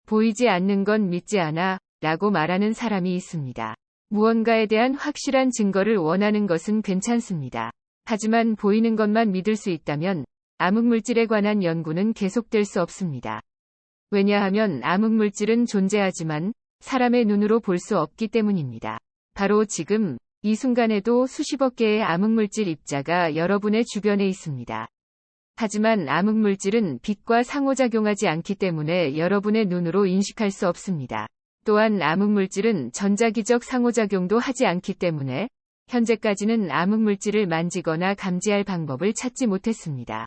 보이지 않는 건 믿지 않아 라고 말하는 사람이 있습니다. 무언가에 대한 확실한 증거를 원하는 것은 괜찮습니다. 하지만 보이는 것만 믿을 수 있다면 암흑물질에 관한 연구는 계속될 수 없습니다. 왜냐하면 암흑물질은 존재하지만 사람의 눈으로 볼 수 없기 때문입니다. 바로 지금 이 순간에도 수십억 개의 암흑물질 입자가 여러분의 주변에 있습니다. 하지만 암흑물질은 빛과 상호작용하지 않기 때문에 여러분의 눈으로 인식할 수 없습니다. 또한 암흑물질은 전자기적 상호작용도 하지 않기 때문에 현재까지는 암흑물질을 만지거나 감지할 방법을 찾지 못했습니다.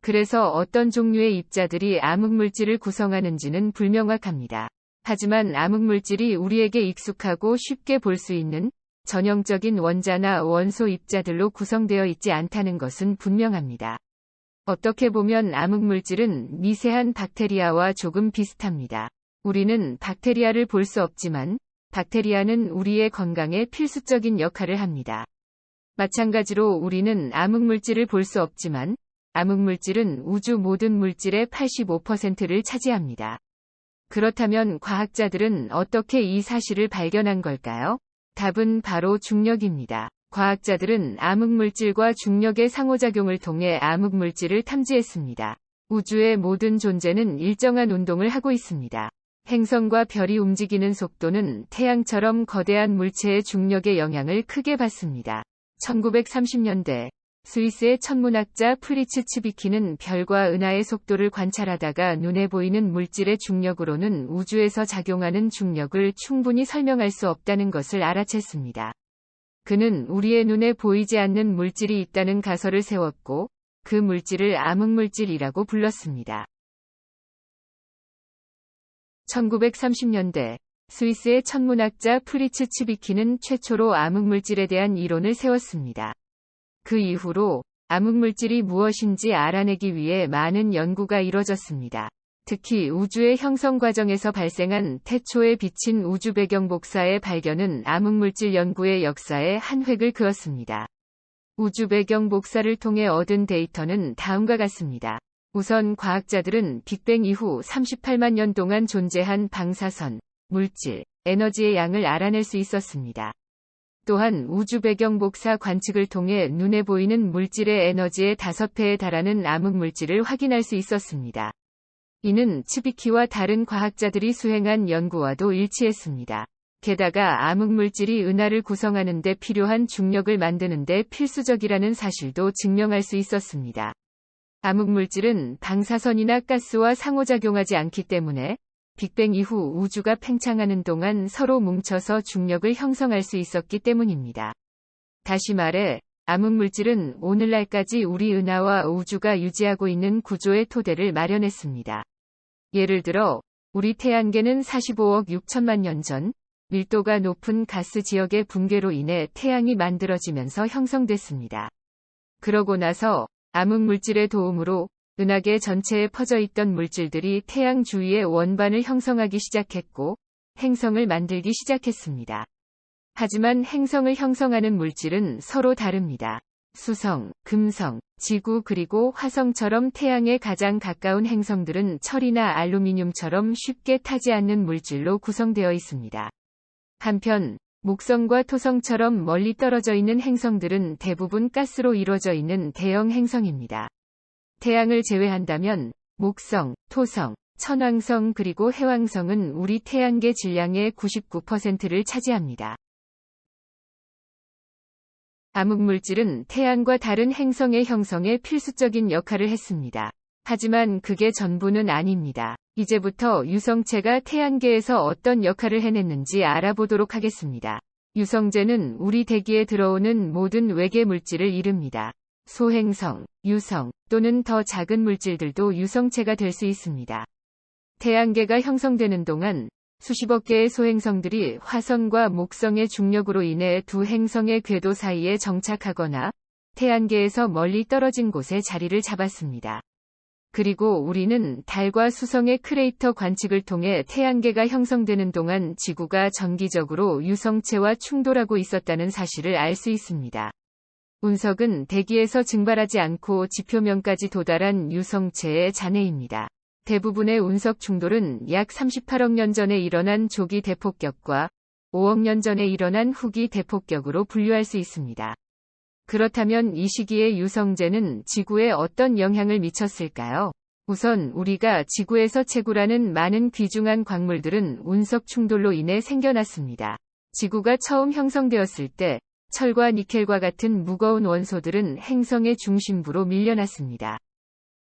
그래서 어떤 종류의 입자들이 암흑물질을 구성하는지는 불명확합니다. 하지만 암흑물질이 우리에게 익숙하고 쉽게 볼 수 있는 전형적인 원자나 원소 입자들로 구성되어 있지 않다는 것은 분명합니다. 어떻게 보면 암흑물질은 미세한 박테리아와 조금 비슷합니다. 우리는 박테리아를 볼 수 없지만 박테리아는 우리의 건강에 필수적인 역할을 합니다. 마찬가지로 우리는 암흑물질을 볼 수 없지만 암흑물질은 우주 모든 물질의 85%를 차지합니다. 그렇다면 과학자들은 어떻게 이 사실을 발견한 걸까요? 답은 바로 중력입니다. 과학자들은 암흑물질과 중력의 상호작용을 통해 암흑물질을 탐지했습니다. 우주의 모든 존재는 일정한 운동을 하고 있습니다. 행성과 별이 움직이는 속도는 태양처럼 거대한 물체의 중력의 영향을 크게 받습니다. 1930년대 스위스의 천문학자 프리츠 츠비키는 별과 은하의 속도를 관찰하다가 눈에 보이는 물질의 중력으로는 우주에서 작용하는 중력을 충분히 설명할 수 없다는 것을 알아챘습니다. 그는 우리의 눈에 보이지 않는 물질이 있다는 가설을 세웠고 그 물질을 암흑물질이라고 불렀습니다. 1930년대 스위스의 천문학자 프리츠 츠비키는 최초로 암흑물질에 대한 이론을 세웠습니다. 그 이후로 암흑물질이 무엇인지 알아내기 위해 많은 연구가 이뤄졌습니다. 특히 우주의 형성 과정에서 발생한 태초에 비친 우주 배경 복사의 발견은 암흑물질 연구의 역사에 한 획을 그었습니다. 우주 배경 복사를 통해 얻은 데이터는 다음과 같습니다. 우선 과학자들은 빅뱅 이후 38만 년 동안 존재한 방사선, 물질, 에너지의 양을 알아낼 수 있었습니다. 또한 우주 배경 복사 관측을 통해 눈에 보이는 물질의 에너지의 5배에 달하는 암흑물질을 확인할 수 있었습니다. 이는 츠비키와 다른 과학자들이 수행한 연구와도 일치했습니다. 게다가 암흑물질이 은하를 구성하는 데 필요한 중력을 만드는 데 필수적이라는 사실도 증명할 수 있었습니다. 암흑물질은 방사선이나 가스와 상호작용하지 않기 때문에 빅뱅 이후 우주가 팽창하는 동안 서로 뭉쳐서 중력을 형성할 수 있었기 때문입니다. 다시 말해, 암흑물질은 오늘날까지 우리 은하와 우주가 유지하고 있는 구조의 토대를 마련했습니다. 예를 들어, 우리 태양계는 45억 6천만 년 전, 밀도가 높은 가스 지역의 붕괴로 인해 태양이 만들어지면서 형성됐습니다. 그러고 나서 암흑물질의 도움으로 은하계 전체에 퍼져 있던 물질들이 태양 주위에 원반을 형성하기 시작했고, 행성을 만들기 시작했습니다. 하지만 행성을 형성하는 물질은 서로 다릅니다. 수성, 금성, 지구 그리고 화성처럼 태양에 가장 가까운 행성들은 철이나 알루미늄처럼 쉽게 타지 않는 물질로 구성되어 있습니다. 한편, 목성과 토성처럼 멀리 떨어져 있는 행성들은 대부분 가스로 이루어져 있는 대형 행성입니다. 태양을 제외한다면 목성, 토성, 천왕성 그리고 해왕성은 우리 태양계 질량의 99%를 차지합니다. 암흑물질은 태양과 다른 행성의 형성에 필수적인 역할을 했습니다. 하지만 그게 전부는 아닙니다. 이제부터 유성체가 태양계에서 어떤 역할을 해냈는지 알아보도록 하겠습니다. 유성체는 우리 대기에 들어오는 모든 외계 물질을 이릅니다. 소행성, 유성 또는 더 작은 물질들도 유성체가 될 수 있습니다. 태양계가 형성되는 동안 수십억 개의 소행성들이 화성과 목성의 중력으로 인해 두 행성의 궤도 사이에 정착하거나 태양계에서 멀리 떨어진 곳에 자리를 잡았습니다. 그리고 우리는 달과 수성의 크레이터 관측을 통해 태양계가 형성되는 동안 지구가 정기적으로 유성체와 충돌하고 있었다는 사실을 알 수 있습니다. 운석은 대기에서 증발하지 않고 지표면까지 도달한 유성체의 잔해입니다. 대부분의 운석 충돌은 약 38억 년 전에 일어난 조기 대폭격과 5억 년 전에 일어난 후기 대폭격으로 분류할 수 있습니다. 그렇다면 이 시기의 유성재는 지구에 어떤 영향을 미쳤을까요? 우선 우리가 지구에서 채굴하는 많은 귀중한 광물들은 운석 충돌로 인해 생겨났습니다. 지구가 처음 형성되었을 때 철과 니켈과 같은 무거운 원소들은 행성의 중심부로 밀려났습니다.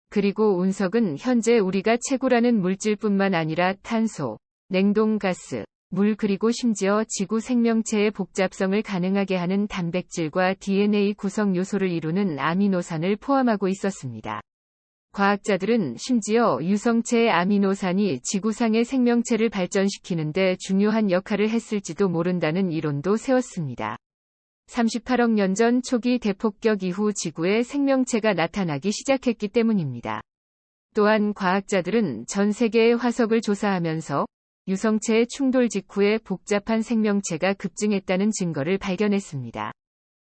그리고 운석은 현재 우리가 채굴하는 물질뿐만 아니라 탄소, 냉동가스, 물 그리고 심지어 지구 생명체의 복잡성을 가능하게 하는 단백질과 DNA 구성 요소를 이루는 아미노산을 포함하고 있었습니다. 과학자들은 심지어 유성체의 아미노산이 지구상의 생명체를 발전시키는 데 중요한 역할을 했을지도 모른다는 이론도 세웠습니다. 38억 년 전 초기 대폭격 이후 지구에 생명체가 나타나기 시작했기 때문입니다. 또한 과학자들은 전 세계의 화석을 조사하면서 유성체의 충돌 직후에 복잡한 생명체가 급증했다는 증거를 발견했습니다.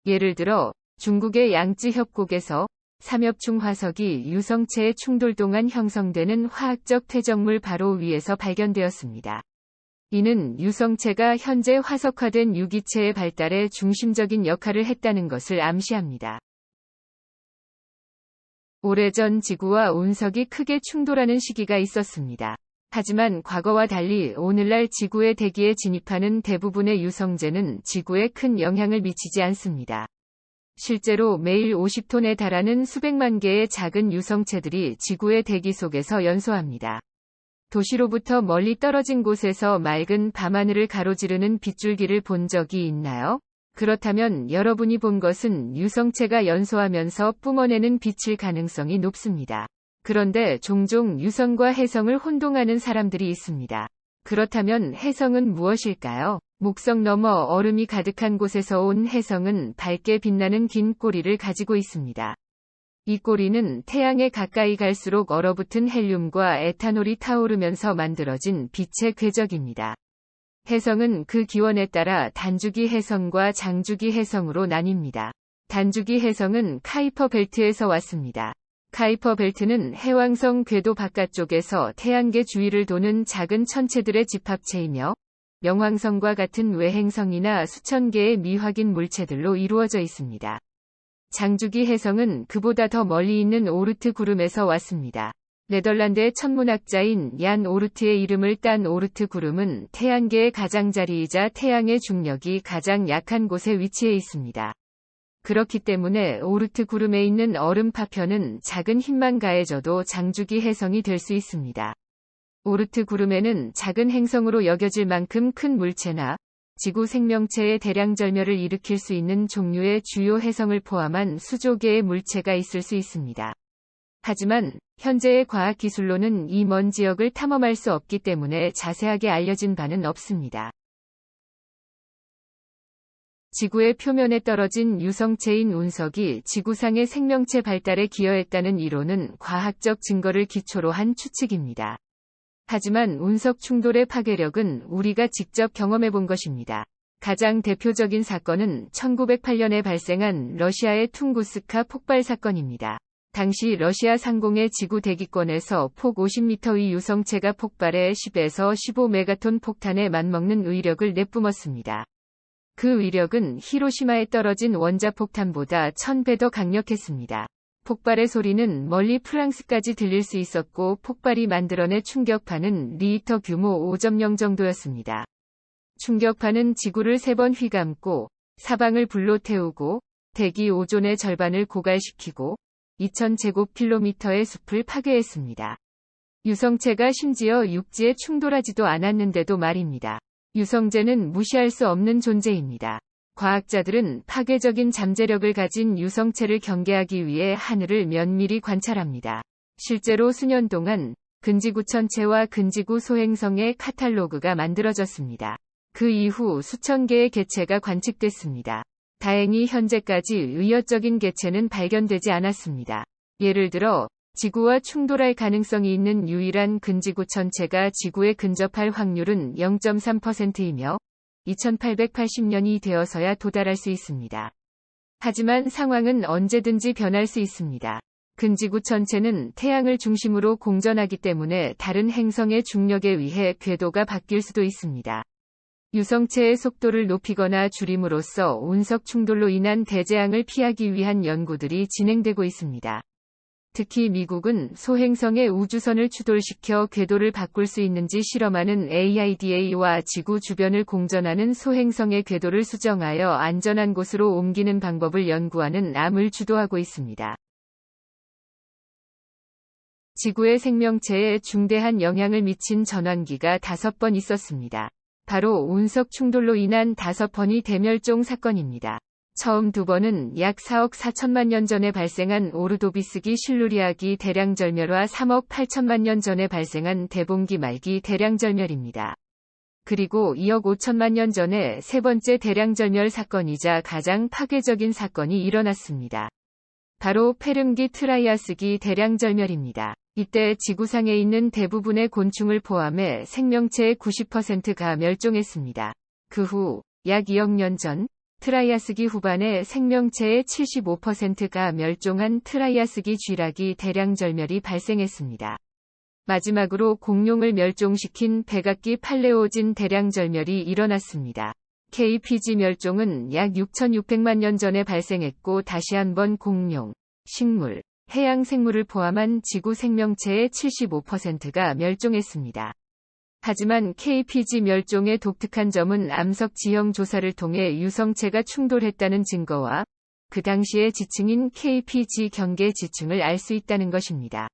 예를 들어 중국의 양쯔 협곡에서 삼엽충 화석이 유성체의 충돌 동안 형성되는 화학적 퇴적물 바로 위에서 발견되었습니다. 이는 유성체가 현재 화석화된 유기체의 발달에 중심적인 역할을 했다는 것을 암시합니다. 오래전 지구와 운석이 크게 충돌하는 시기가 있었습니다. 하지만 과거와 달리 오늘날 지구의 대기에 진입하는 대부분의 유성재는 지구에 큰 영향을 미치지 않습니다. 실제로 매일 50톤에 달하는 수백만 개의 작은 유성체들이 지구의 대기 속에서 연소합니다. 도시로부터 멀리 떨어진 곳에서 맑은 밤하늘을 가로지르는 빗줄기를 본 적이 있나요? 그렇다면 여러분이 본 것은 유성체가 연소하면서 뿜어내는 빛일 가능성이 높습니다. 그런데 종종 유성과 혜성을 혼동하는 사람들이 있습니다. 그렇다면 혜성은 무엇일까요? 목성 너머 얼음이 가득한 곳에서 온 혜성은 밝게 빛나는 긴 꼬리를 가지고 있습니다. 이 꼬리는 태양에 가까이 갈수록 얼어붙은 헬륨과 에탄올이 타오르면서 만들어진 빛의 궤적입니다. 혜성은 그 기원에 따라 단주기 혜성과 장주기 혜성으로 나뉩니다. 단주기 혜성은 카이퍼 벨트에서 왔습니다. 카이퍼 벨트는 해왕성 궤도 바깥쪽에서 태양계 주위를 도는 작은 천체들의 집합체이며 명왕성과 같은 외행성이나 수천 개의 미확인 물체들로 이루어져 있습니다. 장주기 혜성은 그보다 더 멀리 있는 오르트 구름에서 왔습니다. 네덜란드의 천문학자인 얀 오르트의 이름을 딴 오르트 구름은 태양계의 가장자리이자 태양의 중력이 가장 약한 곳에 위치해 있습니다. 그렇기 때문에 오르트 구름에 있는 얼음 파편은 작은 힘만 가해져도 장주기 혜성이 될 수 있습니다. 오르트 구름에는 작은 행성으로 여겨질 만큼 큰 물체나 지구 생명체의 대량절멸을 일으킬 수 있는 종류의 주요 혜성을 포함한 수조 개의 물체가 있을 수 있습니다. 하지만 현재의 과학기술로는 이 먼 지역을 탐험할 수 없기 때문에 자세하게 알려진 바는 없습니다. 지구의 표면에 떨어진 유성체인 운석이 지구상의 생명체 발달에 기여했다는 이론은 과학적 증거를 기초로 한 추측입니다. 하지만 운석 충돌의 파괴력은 우리가 직접 경험해 본 것입니다. 가장 대표적인 사건은 1908년에 발생한 러시아의 퉁구스카 폭발 사건입니다. 당시 러시아 상공의 지구 대기권에서 폭 50m의 유성체가 폭발해 10에서 15메가톤 폭탄에 맞먹는 위력을 내뿜었습니다. 그 위력은 히로시마에 떨어진 원자폭탄보다 1000배 더 강력했습니다. 폭발의 소리는 멀리 프랑스까지 들릴 수 있었고 폭발이 만들어낸 충격파는 리히터 규모 5.0 정도였습니다. 충격파는 지구를 3번 휘감고 사방을 불로 태우고 대기 오존의 절반을 고갈시키고 2000제곱킬로미터의 숲을 파괴했습니다. 유성체가 심지어 육지에 충돌하지도 않았는데도 말입니다. 유성재는 무시할 수 없는 존재입니다. 과학자들은 파괴적인 잠재력을 가진 유성체를 경계하기 위해 하늘을 면밀히 관찰합니다. 실제로 수년 동안 근지구 천체와 근지구 소행성의 카탈로그가 만들어졌습니다. 그 이후 수천 개의 개체가 관측됐습니다. 다행히 현재까지 의학적인 개체는 발견되지 않았습니다. 예를 들어 지구와 충돌할 가능성이 있는 유일한 근지구 천체가 지구에 근접할 확률은 0.3%이며 2880년이 되어서야 도달할 수 있습니다. 하지만 상황은 언제든지 변할 수 있습니다. 근지구 전체는 태양을 중심으로 공전하기 때문에 다른 행성의 중력에 의해 궤도가 바뀔 수도 있습니다. 유성체의 속도를 높이거나 줄임으로써 운석 충돌로 인한 대재앙을 피하기 위한 연구들이 진행되고 있습니다. 특히 미국은 소행성의 우주선을 추돌시켜 궤도를 바꿀 수 있는지 실험하는 AIDA와 지구 주변을 공전하는 소행성의 궤도를 수정하여 안전한 곳으로 옮기는 방법을 연구하는 암을 주도하고 있습니다. 지구의 생명체에 중대한 영향을 미친 전환기가 5번 있었습니다. 바로 운석 충돌로 인한 5번이 대멸종 사건입니다. 처음 2번은 약 4억 4천만 년 전에 발생한 오르도비스기 실루리아기 대량절멸과 3억 8천만 년 전에 발생한 대봉기 말기 대량절멸입니다. 그리고 2억 5천만 년 전에 세 번째 대량절멸 사건이자 가장 파괴적인 사건이 일어났습니다. 바로 페름기 트라이아스기 대량절멸입니다. 이때 지구상에 있는 대부분의 곤충을 포함해 생명체의 90%가 멸종했습니다. 그 후 약 2억 년 전 트라이아스기 후반에 생명체의 75%가 멸종한 트라이아스기 쥐라기 대량절멸이 발생했습니다. 마지막으로 공룡을 멸종시킨 백악기 팔레오진 대량절멸이 일어났습니다. KPG 멸종은 약 6,600만 년 전에 발생했고 다시 한번 공룡, 식물, 해양 생물을 포함한 지구 생명체의 75%가 멸종했습니다. 하지만 KPG 멸종의 독특한 점은 암석 지형 조사를 통해 유성체가 충돌했다는 증거와 그 당시의 지층인 KPG 경계 지층을 알 수 있다는 것입니다.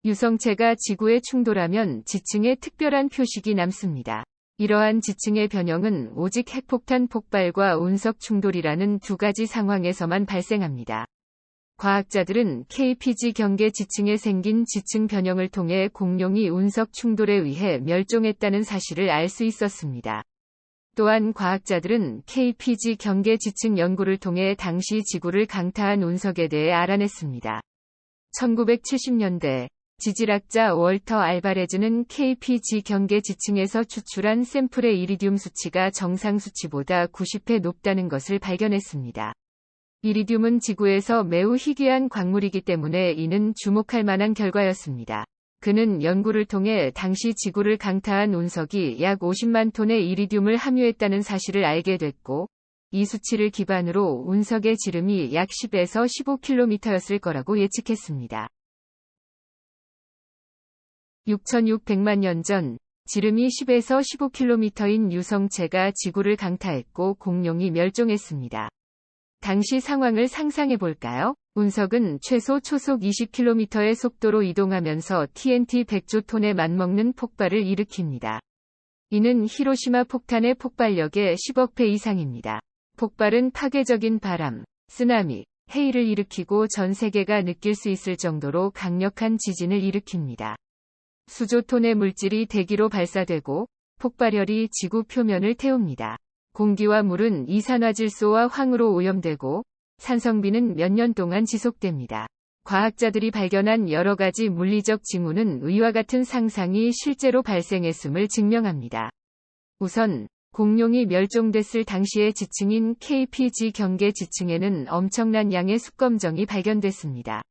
유성체가 지구에 충돌하면 지층에 특별한 표식이 남습니다. 이러한 지층의 변형은 오직 핵폭탄 폭발과 운석 충돌이라는 두 가지 상황에서만 발생합니다. 과학자들은 KPG 경계 지층에 생긴 지층 변형을 통해 공룡이 운석 충돌에 의해 멸종했다는 사실을 알 수 있었습니다. 또한 과학자들은 KPG 경계 지층 연구를 통해 당시 지구를 강타한 운석에 대해 알아냈습니다. 1970년대 지질학자 월터 알바레즈는 KPG 경계 지층에서 추출한 샘플의 이리듐 수치가 정상 수치보다 90배 높다는 것을 발견했습니다. 이리듐은 지구에서 매우 희귀한 광물이기 때문에 이는 주목할 만한 결과였습니다. 그는 연구를 통해 당시 지구를 강타한 운석이 약 50만 톤의 이리듐을 함유했다는 사실을 알게 됐고, 이 수치를 기반으로 운석의 지름이 약 10에서 15km였을 거라고 예측했습니다. 6,600만 년 전, 지름이 10에서 15km인 유성체가 지구를 강타했고 공룡이 멸종했습니다. 당시 상황을 상상해 볼까요? 운석은 최소 초속 20km의 속도로 이동하면서 TNT 100조 톤에 맞먹는 폭발을 일으킵니다. 이는 히로시마 폭탄의 폭발력의 10억 배 이상입니다. 폭발은 파괴적인 바람, 쓰나미, 해일을 일으키고 전 세계가 느낄 수 있을 정도로 강력한 지진을 일으킵니다. 수조 톤의 물질이 대기로 발사되고 폭발열이 지구 표면을 태웁니다. 공기와 물은 이산화질소와 황으로 오염되고 산성비는 몇 년 동안 지속됩니다. 과학자들이 발견한 여러 가지 물리적 징후는 위와 같은 상상이 실제로 발생했음을 증명합니다. 우선 공룡이 멸종됐을 당시의 지층인 KPG 경계 지층에는 엄청난 양의 숯검정이 발견됐습니다.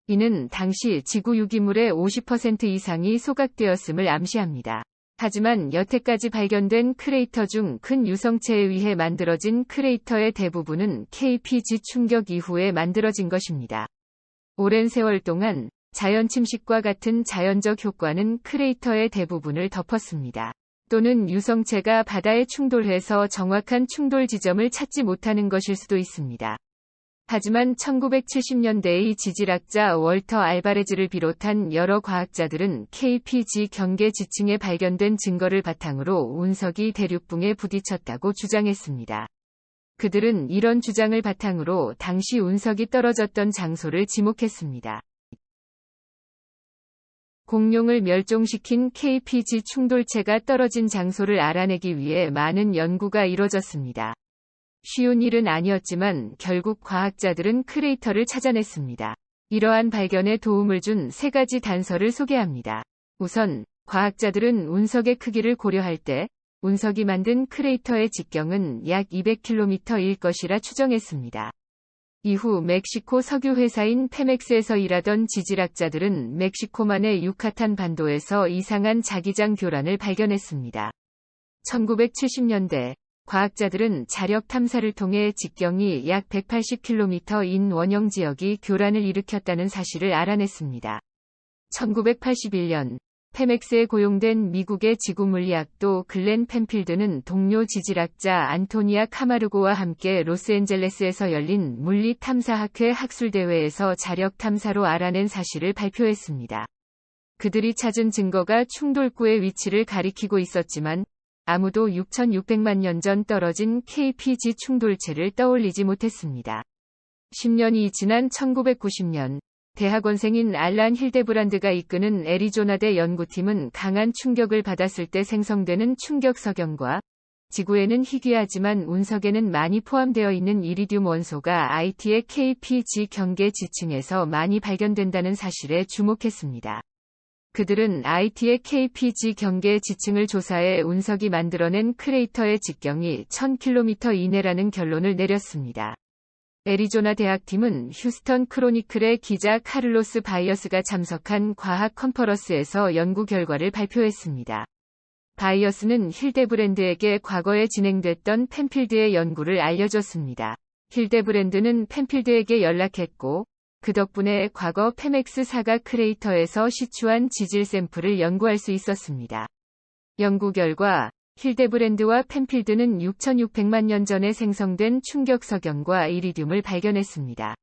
이는 당시 지구 유기물의 50% 이상이 소각되었음을 암시합니다. 하지만 여태까지 발견된 크레이터 중 큰 유성체에 의해 만들어진 크레이터의 대부분은 KPG 충격 이후에 만들어진 것입니다. 오랜 세월 동안 자연 침식과 같은 자연적 효과는 크레이터의 대부분을 덮었습니다. 또는 유성체가 바다에 충돌해서 정확한 충돌 지점을 찾지 못하는 것일 수도 있습니다. 하지만 1970년대의 지질학자 월터 알바레즈를 비롯한 여러 과학자들은 KPG 경계 지층에 발견된 증거를 바탕으로 운석이 대륙붕에 부딪혔다고 주장했습니다. 그들은 이런 주장을 바탕으로 당시 운석이 떨어졌던 장소를 지목했습니다. 공룡을 멸종시킨 KPG 충돌체가 떨어진 장소를 알아내기 위해 많은 연구가 이뤄졌습니다. 쉬운 일은 아니었지만 결국 과학자들은 크레이터를 찾아냈습니다. 이러한 발견에 도움을 준 세 가지 단서를 소개합니다. 우선, 과학자들은 운석의 크기를 고려할 때 운석이 만든 크레이터의 직경은 약 200km일 것이라 추정했습니다. 이후 멕시코 석유 회사인 페멕스에서 일하던 지질학자들은 멕시코만의 유카탄 반도에서 이상한 자기장 교란을 발견했습니다. 1970년대 과학자들은 자력 탐사를 통해 직경이 약 180km인 원형 지역이 교란을 일으켰다는 사실을 알아냈습니다. 1981년 페멕스에 고용된 미국의 지구물리학도 글렌 펜필드는 동료 지질학자 안토니아 카마르고와 함께 로스앤젤레스에서 열린 물리탐사학회 학술대회에서 자력 탐사로 알아낸 사실을 발표했습니다. 그들이 찾은 증거가 충돌구의 위치를 가리키고 있었지만 아무도 6,600만 년 전 떨어진 KPG 충돌체를 떠올리지 못했습니다. 10년이 지난 1990년 대학원생인 알란 힐데브란드가 이끄는 애리조나대 연구팀은 강한 충격을 받았을 때 생성되는 충격 석영과 지구에는 희귀하지만 운석에는 많이 포함되어 있는 이리듐 원소가 IT의 KPG 경계 지층에서 많이 발견된다는 사실에 주목했습니다. 그들은 IT의 KPG 경계 지층을 조사해 운석이 만들어낸 크레이터의 직경이 1000km 이내라는 결론을 내렸습니다. 애리조나 대학팀은 휴스턴 크로니클의 기자 카를로스 바이어스가 참석한 과학 컨퍼런스에서 연구 결과를 발표했습니다. 바이어스는 힐데브랜드에게 과거에 진행됐던 펜필드의 연구를 알려줬습니다. 힐데브랜드는 펜필드에게 연락했고 그 덕분에 과거 페멕스 사각 크레이터에서 시추한 지질 샘플을 연구할 수 있었습니다. 연구 결과 힐데브랜드와 펜필드는 6,600만 년 전에 생성된 충격 석영과 이리듐을 발견했습니다.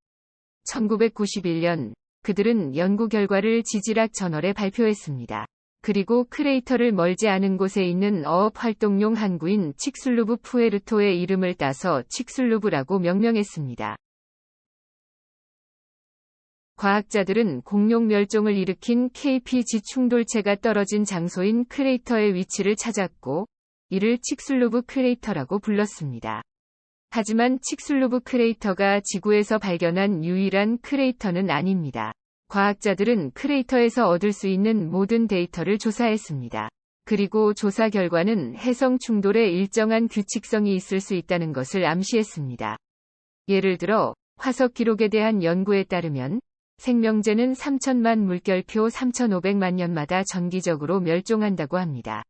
1991년 그들은 연구 결과를 지질학 저널에 발표했습니다. 그리고 크레이터를 멀지 않은 곳에 있는 어업 활동용 항구인 칙술루브 푸에르토의 이름을 따서 칙술루브라고 명명했습니다. 과학자들은 공룡 멸종을 일으킨 KPG 충돌체가 떨어진 장소인 크레이터의 위치를 찾았고 이를 칙술루브 크레이터라고 불렀습니다. 하지만 칙술루브 크레이터가 지구에서 발견한 유일한 크레이터는 아닙니다. 과학자들은 크레이터에서 얻을 수 있는 모든 데이터를 조사했습니다. 그리고 조사 결과는 해성 충돌에 일정한 규칙성이 있을 수 있다는 것을 암시했습니다. 예를 들어 화석 기록에 대한 연구에 따르면 생명체는 3천만 물결표 3,500만 년마다 정기적으로 멸종한다고 합니다.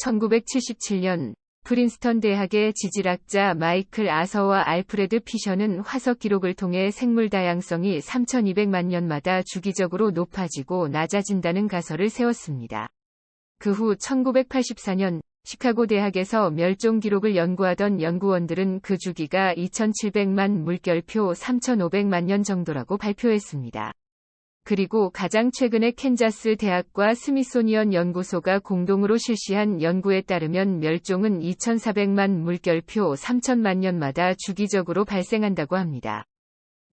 1977년 프린스턴 대학의 지질학자 마이클 아서와 알프레드 피셔는 화석 기록을 통해 생물 다양성이 3,200만 년마다 주기적으로 높아지고 낮아진다는 가설을 세웠습니다. 그 후 1984년 시카고 대학에서 멸종 기록을 연구하던 연구원들은 그 주기가 2,700만 물결표 3,500만 년 정도라고 발표했습니다. 그리고 가장 최근에 캔자스 대학과 스미소니언 연구소가 공동으로 실시한 연구에 따르면 멸종은 2,400만 물결표 3,000만 년마다 주기적으로 발생한다고 합니다.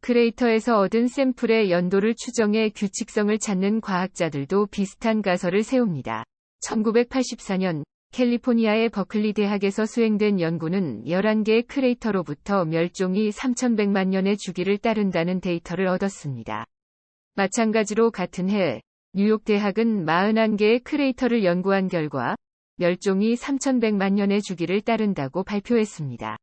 크레이터에서 얻은 샘플의 연도를 추정해 규칙성을 찾는 과학자들도 비슷한 가설을 세웁니다. 1984년 캘리포니아의 버클리 대학에서 수행된 연구는 11개의 크레이터로부터 멸종이 3,100만 년의 주기를 따른다는 데이터를 얻었습니다. 마찬가지로 같은 해 뉴욕 대학은 41개의 크레이터를 연구한 결과 멸종이 3,100만 년의 주기를 따른다고 발표했습니다.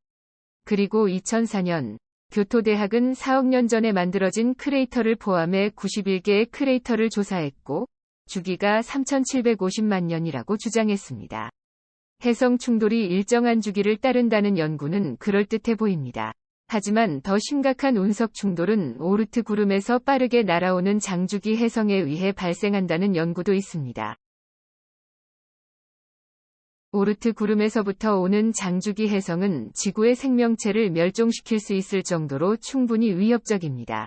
그리고 2004년 교토 대학은 4억 년 전에 만들어진 크레이터를 포함해 91개의 크레이터를 조사했고 주기가 3,750만 년이라고 주장했습니다. 해성 충돌이 일정한 주기를 따른다는 연구는 그럴듯해 보입니다. 하지만 더 심각한 운석 충돌은 오르트 구름에서 빠르게 날아오는 장주기 해성에 의해 발생한다는 연구도 있습니다. 오르트 구름에서부터 오는 장주기 해성은 지구의 생명체를 멸종시킬 수 있을 정도로 충분히 위협적입니다.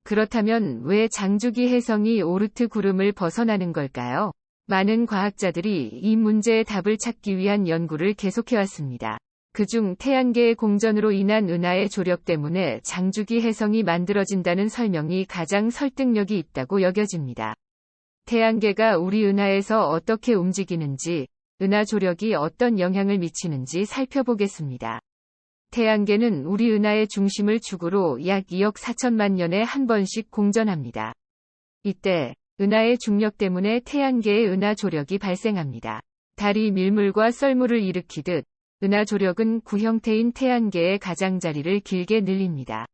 그렇다면 왜 장주기 해성이 오르트 구름을 벗어나는 걸까요? 많은 과학자들이 이 문제의 답을 찾기 위한 연구를 계속해왔습니다. 그중 태양계의 공전으로 인한 은하의 조력 때문에 장주기 해성이 만들어진다는 설명이 가장 설득력이 있다고 여겨집니다. 태양계가 우리 은하에서 어떻게 움직이는지, 은하 조력이 어떤 영향을 미치는지 살펴보겠습니다. 태양계는 우리 은하의 중심을 축으로 약 2억 4천만 년에 한 번씩 공전합니다. 이때 은하의 중력 때문에 태양계의 은하 조력이 발생합니다. 달이 밀물과 썰물을 일으키듯 은하 조력은 구형태인 태양계의 가장자리를 길게 늘립니다.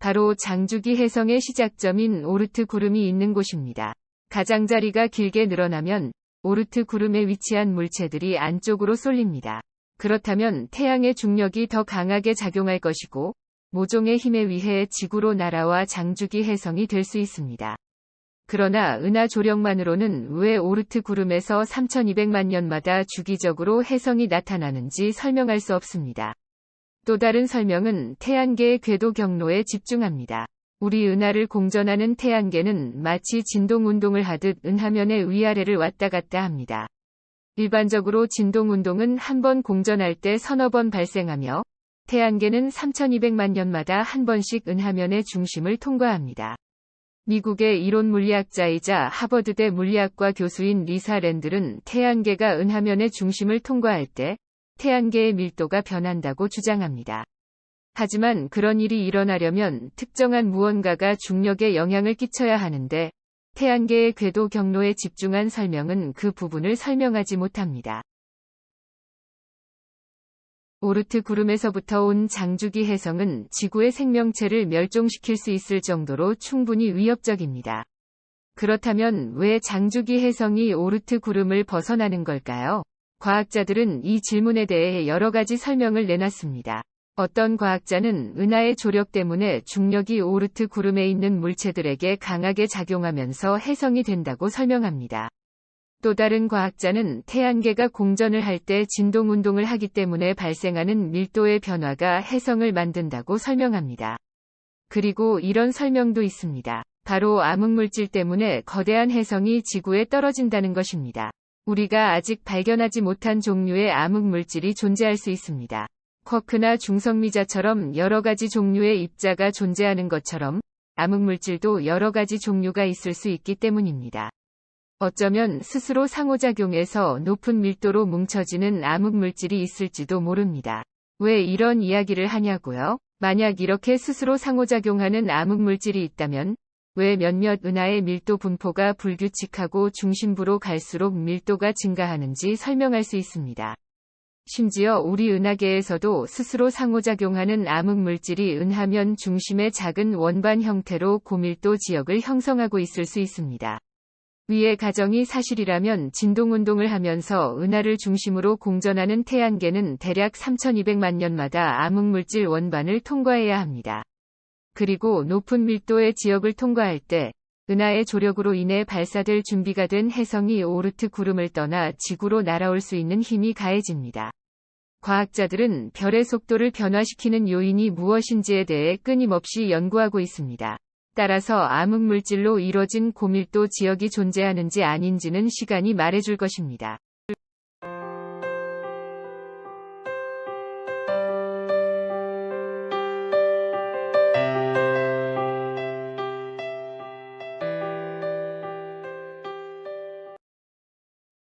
바로 장주기 해성의 시작점인 오르트 구름이 있는 곳입니다. 가장자리가 길게 늘어나면 오르트 구름에 위치한 물체들이 안쪽으로 쏠립니다. 그렇다면 태양의 중력이 더 강하게 작용할 것이고 모종의 힘에 의해 지구로 날아와 장주기 해성이 될 수 있습니다. 그러나 은하 조력만으로는 왜 오르트 구름에서 3200만 년마다 주기적으로 해성이 나타나는지 설명할 수 없습니다. 또 다른 설명은 태양계의 궤도 경로에 집중합니다. 우리 은하를 공전하는 태양계는 마치 진동운동을 하듯 은하면의 위아래를 왔다 갔다 합니다. 일반적으로 진동운동은 한 번 공전할 때 서너 번 발생하며 태양계는 3200만 년마다 한 번씩 은하면의 중심을 통과합니다. 미국의 이론 물리학자이자 하버드대 물리학과 교수인 리사 랜들은 태양계가 은하면의 중심을 통과할 때 태양계의 밀도가 변한다고 주장합니다. 하지만 그런 일이 일어나려면 특정한 무언가가 중력에 영향을 끼쳐야 하는데 태양계의 궤도 경로에 집중한 설명은 그 부분을 설명하지 못합니다. 오르트 구름에서부터 온 장주기 해성은 지구의 생명체를 멸종시킬 수 있을 정도로 충분히 위협적입니다. 그렇다면 왜 장주기 해성이 오르트 구름을 벗어나는 걸까요? 과학자들은 이 질문에 대해 여러 가지 설명을 내놨습니다. 어떤 과학자는 은하의 조력 때문에 중력이 오르트 구름에 있는 물체들에게 강하게 작용하면서 해성이 된다고 설명합니다. 또 다른 과학자는 태양계가 공전을 할 때 진동운동을 하기 때문에 발생하는 밀도의 변화가 해성을 만든다고 설명합니다. 그리고 이런 설명도 있습니다. 바로 암흑물질 때문에 거대한 해성이 지구에 떨어진다는 것입니다. 우리가 아직 발견하지 못한 종류의 암흑물질이 존재할 수 있습니다. 쿼크나 중성미자처럼 여러 가지 종류의 입자가 존재하는 것처럼 암흑물질도 여러 가지 종류가 있을 수 있기 때문입니다. 어쩌면 스스로 상호작용해서 높은 밀도로 뭉쳐지는 암흑물질이 있을지도 모릅니다. 왜 이런 이야기를 하냐고요? 만약 이렇게 스스로 상호작용하는 암흑물질이 있다면 왜 몇몇 은하의 밀도 분포가 불규칙하고 중심부로 갈수록 밀도가 증가하는지 설명할 수 있습니다. 심지어 우리 은하계에서도 스스로 상호작용하는 암흑물질이 은하면 중심의 작은 원반 형태로 고밀도 지역을 형성하고 있을 수 있습니다. 위의 가정이 사실이라면 진동운동을 하면서 은하를 중심으로 공전하는 태양계는 대략 3200만 년마다 암흑물질 원반을 통과해야 합니다. 그리고 높은 밀도의 지역을 통과할 때 은하의 조력으로 인해 발사될 준비가 된 해성이 오르트 구름을 떠나 지구로 날아올 수 있는 힘이 가해집니다. 과학자들은 별의 속도를 변화시키는 요인이 무엇인지에 대해 끊임없이 연구하고 있습니다. 따라서 암흑물질로 이뤄진 고밀도 지역이 존재하는지 아닌지는 시간이 말해줄 것입니다.